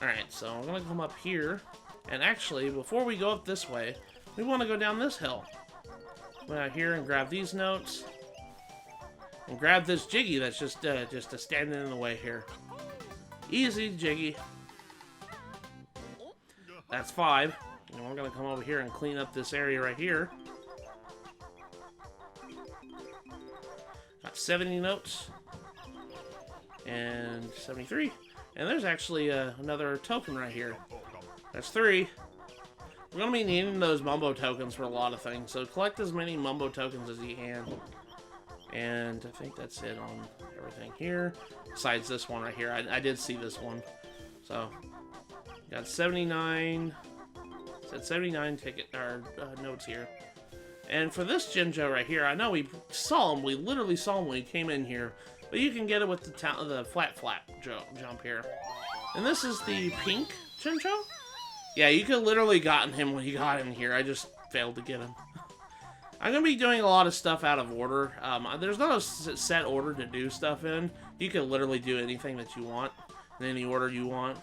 Alright, so I'm gonna come up here. And actually, before we go up this way, we want to go down this hill. Go out here and grab these notes. And grab this Jiggy that's just standing in the way here. Easy, Jiggy. That's 5. And we're gonna come over here and clean up this area right here. Got 70 notes. And 73. And there's actually another token right here. That's 3. We're gonna be needing those Mumbo tokens for a lot of things, so collect as many Mumbo tokens as you can. And I think that's it on everything here. Besides this one right here. I did see this one. So, got 79. Said 79 notes here. And for this Jinjo right here, I know we saw him. We literally saw him when he came in here. But you can get it with the flat jump here. And this is the pink Jinjo? Yeah, you could literally gotten him when he got in here. I just failed to get him. I'm going to be doing a lot of stuff out of order. There's not a set order to do stuff in. You can literally do anything that you want in any order you want.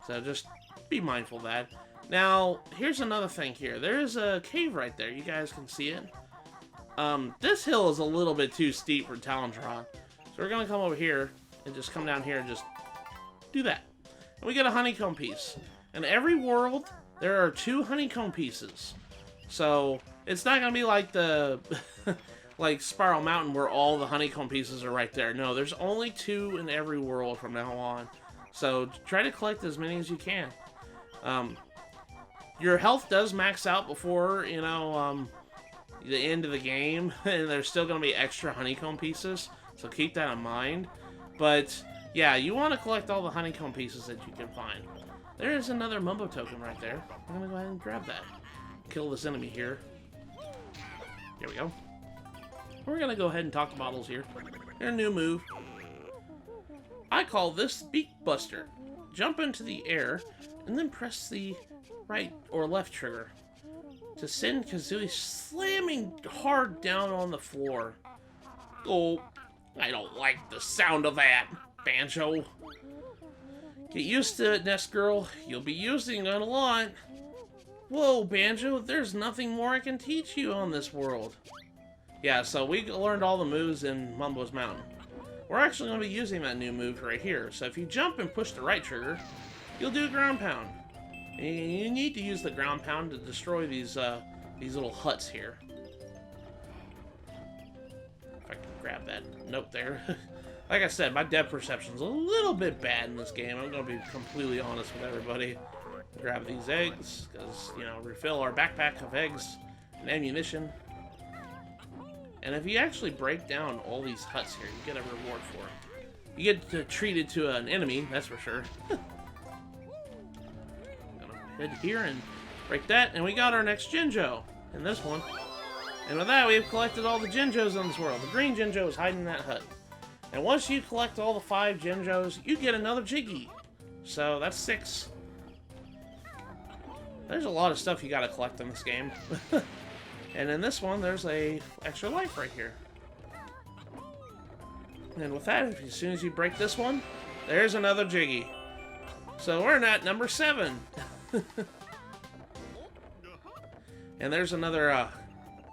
So just be mindful of that. Now, here's another thing here. There is a cave right there. You guys can see it. This hill is a little bit too steep for Talentron. So we're going to come over here and just come down here and just do that. And we get a honeycomb piece. In every world, there are 2 honeycomb pieces. So, it's not going to be like the like Spiral Mountain where all the honeycomb pieces are right there. No, there's only 2 in every world from now on. So, try to collect as many as you can. Your health does max out before, you know, the end of the game. And there's still going to be extra honeycomb pieces. So, keep that in mind. But, yeah, you want to collect all the honeycomb pieces that you can find. There is another Mumbo token right there. I'm going to go ahead and grab that. Kill this enemy here. Here we go. We're going to go ahead and talk to Bottles here. Their new move. I call this Beak Buster. Jump into the air and then press the right or left trigger to send Kazooie slamming hard down on the floor. Oh, I don't like the sound of that, Banjo. Get used to it, Nest Girl. You'll be using it a lot. Whoa, Banjo, there's nothing more I can teach you on this world. Yeah, so we learned all the moves in Mumbos Mountain. We're actually going to be using that new move right here. So if you jump and push the right trigger, you'll do a ground pound. And you need to use the ground pound to destroy these little huts here. If I can grab that note there. Like I said, my depth perception's a little bit bad in this game. I'm going to be completely honest with everybody. Grab these eggs, because, you know, refill our backpack of eggs and ammunition. And if you actually break down all these huts here, you get a reward for it. You get treated to an enemy, that's for sure. Gonna head here and break that, and we got our next Jinjo in this one. And with that, we've collected all the Jinjos in this world. The green Jinjo is hiding in that hut. And once you collect all the 5 Jinjos, you get another Jiggy. So that's 6. There's a lot of stuff you gotta collect in this game. And in this one, there's a extra life right here. And with that, as soon as you break this one, there's another Jiggy. So we're at number 7. And there's another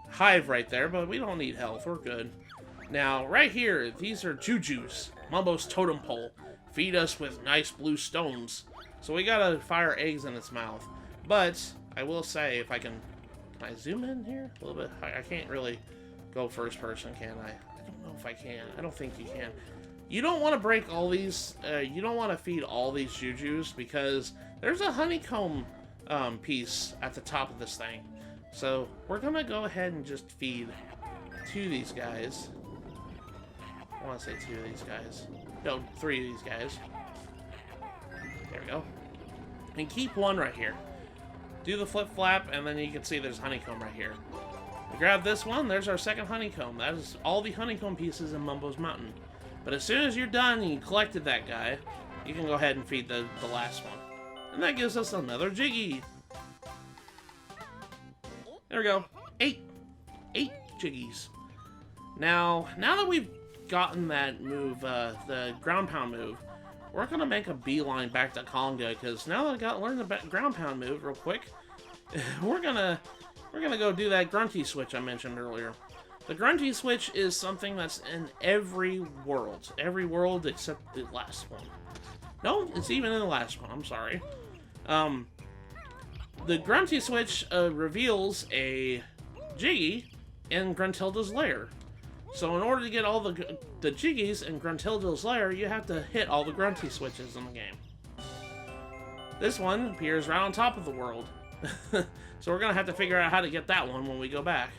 hive right there, but we don't need health. We're good. Now, right here, these are Jujus, Mumbo's totem pole. Feed us with nice blue stones. So we gotta fire eggs in its mouth. But, I will say, if I can zoom in here a little bit? I can't really go first person, can I? I don't know if I can. I don't think you can. You don't want to break all these, you don't want to feed all these Jujus because there's a honeycomb piece at the top of this thing. So, we're gonna go ahead and just feed 2 of these guys. I want to say 2 of these guys. No, 3 of these guys. There we go. And keep 1 right here. Do the flip-flap, and then you can see there's honeycomb right here. We grab this one, there's our second honeycomb. That is all the honeycomb pieces in Mumbos Mountain. But as soon as you're done and you collected that guy, you can go ahead and feed the last one. And that gives us another Jiggy. There we go. 8 Jiggies. Now that we've gotten that move, the ground pound move, we're gonna make a beeline back to Conga, because now that I got learned the ground pound move real quick, we're gonna go do that grunty switch I mentioned earlier. The grunty switch is something that's in every world except the last one. No, it's even in the last one. I'm sorry. The grunty switch reveals a Jiggy in Gruntilda's lair. So in order to get all the Jiggies in Gruntilda's lair, you have to hit all the grunty switches in the game. This one appears right on top of the world. So we're going to have to figure out how to get that one when we go back.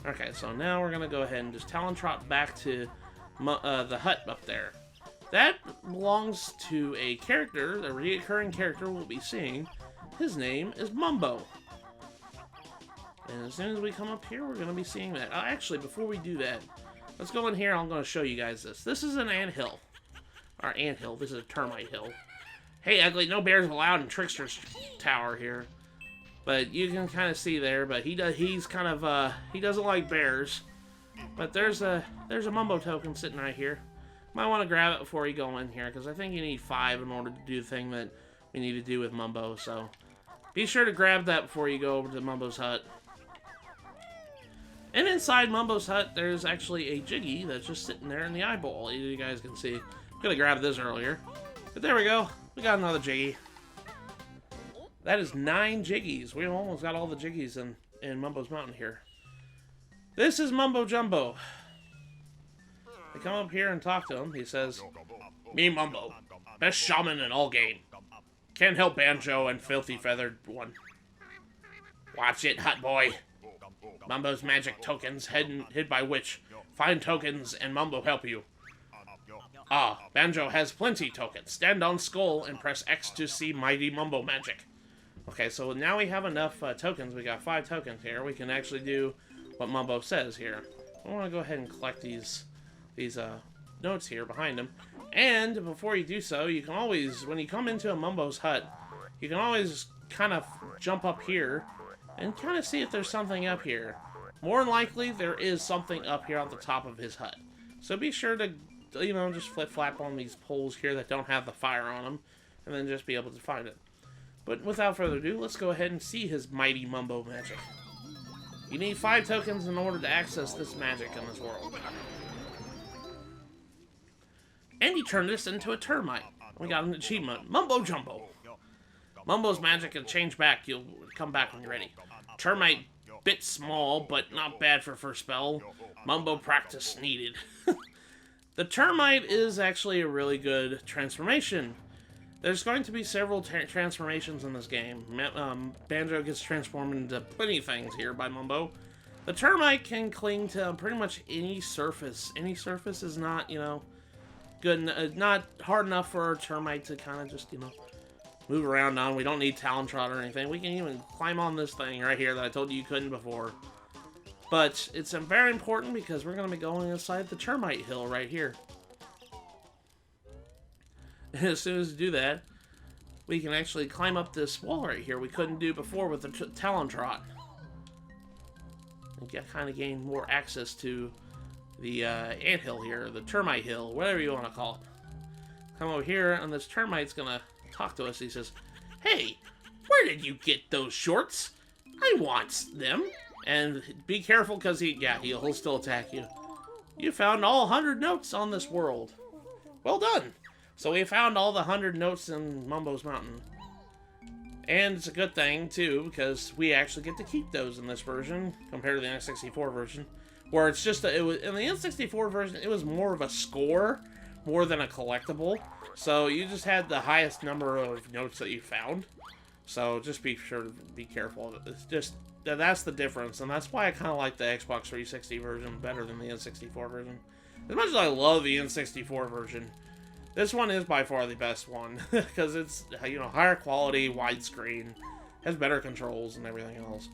Okay, so now we're going to go ahead and just Talon Trot back to the hut up there. That belongs to a character, a recurring character we'll be seeing. His name is Mumbo. And as soon as we come up here, we're going to be seeing that. Actually, before we do that, let's go in here. I'm going to show you guys this. This is an anthill. Or anthill. This is a termite hill. Hey, Ugly, no bears allowed in Trickster's Tower here. But you can kind of see there, but he's kind of, he doesn't like bears. But there's a Mumbo token sitting right here. Might want to grab it before you go in here, because I think you need 5 in order to do the thing that we need to do with Mumbo, so be sure to grab that before you go over to Mumbo's hut. And inside Mumbo's hut, there's actually a Jiggy that's just sitting there in the eyeball. You guys can see. I'm gonna grab this earlier, but there we go. We got another Jiggy. That is 9 Jiggies. We almost got all the Jiggies in Mumbos Mountain here. This is Mumbo Jumbo. I come up here and talk to him. He says, "Me Mumbo, best shaman in all game. Can't help Banjo and Filthy Feathered One. Watch it, hut boy. Mumbos Magic tokens hid by witch. Find tokens and Mumbo help you. Ah, Banjo has plenty tokens. Stand on skull and press X to see mighty Mumbo Magic." Okay, so now we have enough tokens. We got 5 tokens here. We can actually do what Mumbo says here. I want to go ahead and collect these notes here behind him. And before you do so, you can always, when you come into a Mumbo's hut, you can always kind of jump up here and kind of see if there's something up here. More than likely, there is something up here on the top of his hut. So be sure to, you know, just flip-flap on these poles here that don't have the fire on them, and then just be able to find it. But without further ado, let's go ahead and see his mighty Mumbo Magic. You need 5 tokens in order to access this magic in this world. And you turn this into a termite. We got an achievement. Mumbo Jumbo. Mumbo's magic can change back. You'll come back when you're ready. Termite, bit small, but not bad for first spell. Mumbo practice needed. The termite is actually a really good transformation. There's going to be several transformations in this game. Banjo gets transformed into plenty of things here by Mumbo. The termite can cling to pretty much any surface. Any surface is not, you know, good, not hard enough for a termite to kind of just, you know, move around on. We don't need Talon Trot or anything. We can even climb on this thing right here that I told you couldn't before. But it's very important because we're going to be going inside the Termite Hill right here. And as soon as we do that, we can actually climb up this wall right here we couldn't do before with the Talon Trot. And kind of gain more access to the anthill here, the Termite Hill, whatever you want to call it. Come over here, and this termite's going to talk to us. He says, "Hey, where did you get those shorts? I want them." And be careful, because he'll still attack you. You found all 100 notes on this world. Well done. So we found all the 100 notes in Mumbos Mountain. And it's a good thing, too, because we actually get to keep those in this version, compared to the N64 version. Where it's just, in the N64 version, it was more of a score, more than a collectible. So you just had the highest number of notes that you found. So just be sure to be careful of it. It's just, that's the difference. And that's why I kind of like the Xbox 360 version better than the N64 version. As much as I love the N64 version, this one is by far the best one. Because it's, you know, higher quality, widescreen, has better controls and everything else.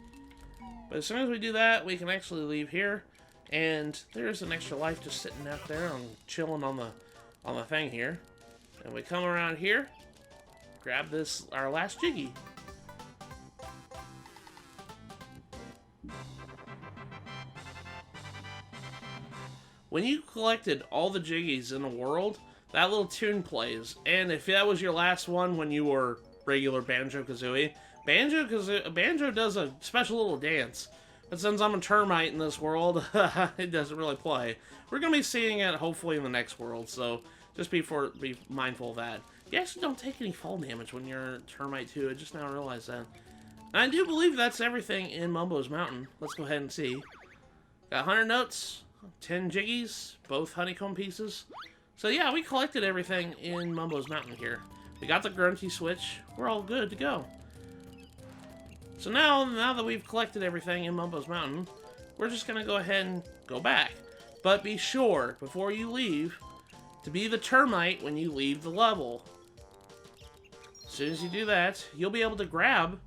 But as soon as we do that, we can actually leave here. And there's an extra life just sitting out there and chilling on the thing here. And we come around here, grab this, our last Jiggy. When you collected all the Jiggies in the world, that little tune plays. And if that was your last one when you were regular Banjo-Kazooie, Banjo does a special little dance. But since I'm a termite in this world, it doesn't really play. We're going to be seeing it hopefully in the next world, so just be mindful of that. You actually don't take any fall damage when you're a termite too. I just now realized that. And I do believe that's everything in Mumbos Mountain. Let's go ahead and see. Got 100 notes, 10 Jiggies, both honeycomb pieces. So yeah, we collected everything in Mumbos Mountain here. We got the Grunty switch. We're all good to go. So now that we've collected everything in Mumbos Mountain, we're just going to go ahead and go back. But be sure, before you leave, to be the termite when you leave the level. As soon as you do that, you'll be able to grab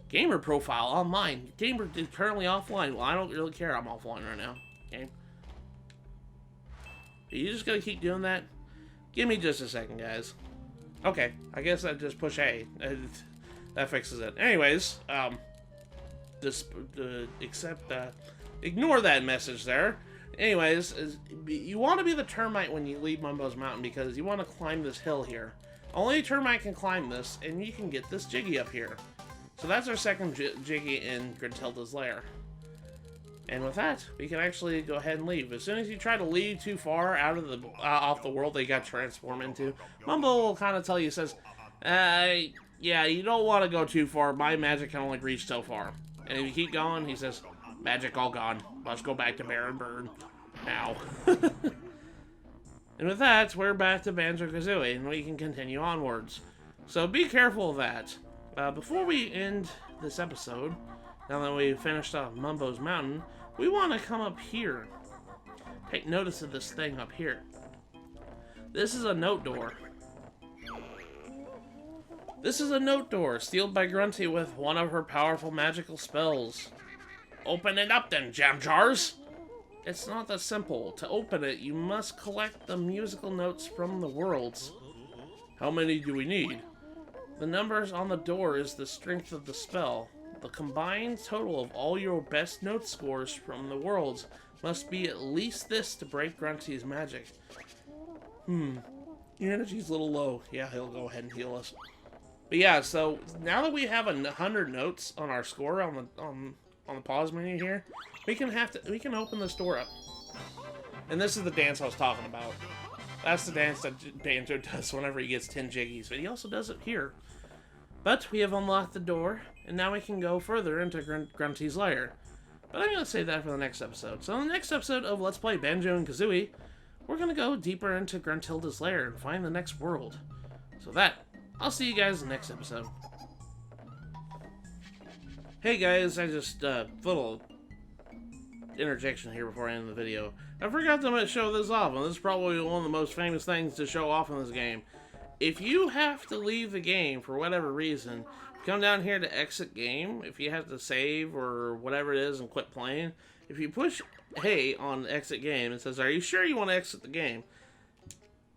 Gamer Profile online. Gamer is currently offline. Well, I don't really care. I'm offline right now. Okay. Are you just going to keep doing that? Give me just a second, guys. Okay. I guess I just push A. That fixes it. Anyways, ignore that message there. Anyways, you want to be the termite when you leave Mumbos Mountain because you want to climb this hill here. Only a termite can climb this, and you can get this Jiggy up here. So that's our second Jiggy in Gruntilda's lair. And with that, we can actually go ahead and leave. As soon as you try to leave too far out of the off the world they got transformed into, Mumbo will kind of tell you, says, yeah, you don't want to go too far. My magic can only reach so far. And if you keep going, he says, magic all gone. Let's go back to Baron Bird now. And with that, we're back to Banjo-Kazooie, and we can continue onwards. So be careful of that. Before we end this episode, now that we've finished off Mumbos Mountain, we want to come up here. Take notice of this thing up here. This is a note door. This is a note door, sealed by Grunty with one of her powerful magical spells. Open it up then, jam jars! It's not that simple. To open it, you must collect the musical notes from the worlds. How many do we need? The numbers on the door is the strength of the spell. The combined total of all your best note scores from the worlds must be at least this to break Grunty's magic. Your energy's a little low. Yeah, he'll go ahead and heal us. But yeah, so now that we have 100 notes on our score on the pause menu here, we can open this door up. And this is the dance I was talking about. That's the dance that Banjo does whenever he gets 10 Jiggies, but he also does it here. But we have unlocked the door, and now we can go further into Grunty's lair. But I'm going to save that for the next episode. So in the next episode of Let's Play Banjo and Kazooie, we're going to go deeper into Gruntilda's lair and find the next world. So I'll see you guys in the next episode. Hey guys, I just, little interjection here before I end the video. I forgot to show this off, and this is probably one of the most famous things to show off in this game. If you have to leave the game for whatever reason, come down here to exit game, if you have to save or whatever it is and quit playing, if you push hey on exit game, it says, are you sure you want to exit the game?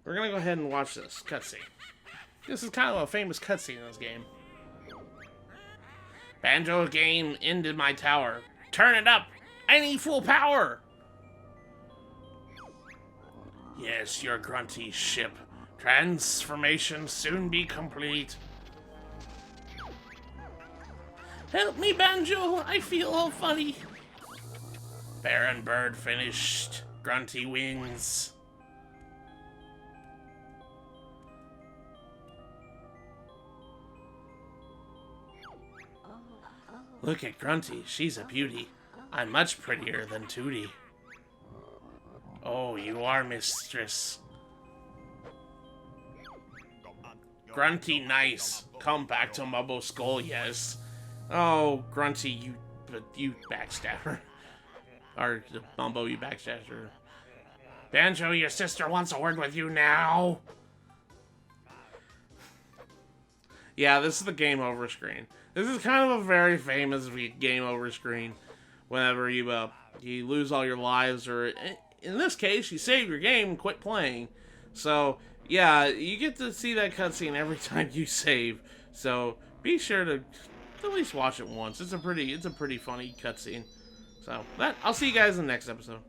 We're going to go ahead and watch this cutscene. This is kind of a famous cutscene in this game. Banjo game ended my tower. Turn it up! I need full power! Yes, your Grunty ship. Transformation soon be complete. Help me, Banjo! I feel all funny. Baron Bird finished. Grunty wins. Look at Grunty. She's a beauty. I'm much prettier than Tootie. Oh, you are, mistress. Grunty, nice. Come back to Mumbo Skull, yes. Oh, Grunty, you backstabber. Or, Mumbo, you backstabber. Banjo, your sister wants a word with you now. Yeah, this is the game over screen. This is kind of a very famous game over screen. Whenever you lose all your lives, or in this case, you save your game and quit playing. So, yeah, you get to see that cutscene every time you save. So, be sure to at least watch it once. It's a pretty funny cutscene. So, I'll see you guys in the next episode.